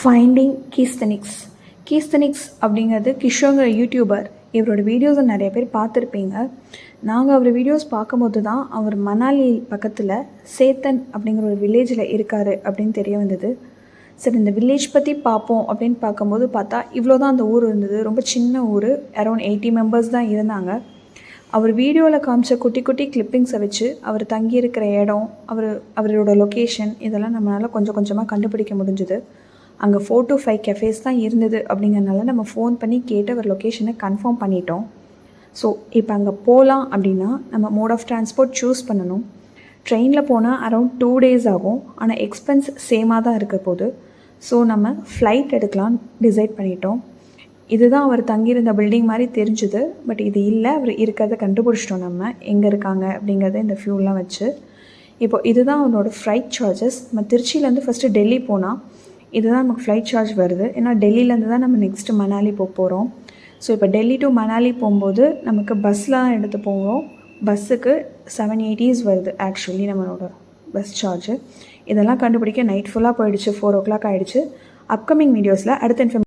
Finding கீஸ்தனிக்ஸ். கீஸ்தனிக்ஸ் அப்படிங்கிறது கிஷோங்கிற YouTuber. இவரோட வீடியோஸை நிறைய பேர் பார்த்துருப்பீங்க. நாங்கள் அவர் வீடியோஸ் பார்க்கும்போது தான் அவர் மணாலி பக்கத்தில் சேத்தன் அப்படிங்கிற ஒரு வில்லேஜில் இருக்கார் அப்படின்னு தெரிய வந்தது. சரி, இந்த வில்லேஜ் பற்றி பார்ப்போம் அப்படின்னு பார்க்கும்போது பார்த்தா இவ்வளோ தான் அந்த ஊர் இருந்தது. ரொம்ப சின்ன ஊர், அரௌண்ட் 80 மெம்பர்ஸ் தான் இருந்தாங்க. அவர் வீடியோவில் காமிச்ச குட்டி குட்டி கிளிப்பிங்ஸை வச்சு அவர் தங்கியிருக்கிற இடம், அவரோட லொக்கேஷன் இதெல்லாம் நம்மளால் கொஞ்சம் கொஞ்சமாக கண்டுபிடிக்க முடிஞ்சுது. அங்கே 4 to 5 cafes தான் இருந்தது. அப்படிங்கிறனால நம்ம ஃபோன் பண்ணி கேட்டு அவர் லொக்கேஷனை கன்ஃபார்ம் பண்ணிட்டோம். ஸோ இப்போ அங்கே போகலாம் அப்படின்னா நம்ம மோட் ஆஃப் ட்ரான்ஸ்போர்ட் சூஸ் பண்ணணும். ட்ரெயினில் போனால் அரௌண்ட் 2 days ஆகும். ஆனால் எக்ஸ்பென்ஸ் சேமாக தான் இருக்க போகுது. ஸோ நம்ம ஃப்ளைட் எடுக்கலாம் டிசைட் பண்ணிட்டோம். இதுதான் அவர் தங்கியிருந்த பில்டிங் மாதிரி தெரிஞ்சுது. பட் இது இல்லை, அவர் இருக்கிறத கண்டுபிடிச்சிட்டோம். நம்ம எங்கே இருக்காங்க அப்படிங்கிறத இந்த ஃபியூலாம் வச்சு. இப்போது இதுதான் அவனோட ஃப்ளைட் சார்ஜஸ். நம்ம திருச்சியிலேருந்து ஃபஸ்ட்டு டெல்லி போனால் இதுதான் நமக்கு ஃப்ளைட் சார்ஜ் வருது. ஏன்னா டெல்லியிலேருந்து தான் நம்ம நெக்ஸ்ட்டு மணாலி போகிறோம். ஸோ இப்போ டெல்லி டு மணாலி போகும்போது நமக்கு பஸ்ஸில் தான் எடுத்து போவோம். பஸ்ஸுக்கு 780 வருது ஆக்சுவலி நம்மளோட பஸ் சார்ஜு. இதெல்லாம் கண்டுபிடிக்க நைட் ஃபுல்லாக போயிடுச்சு. 4 o'clock ஆகிடுச்சு. அப்கமிங் வீடியோஸில் அடுத்த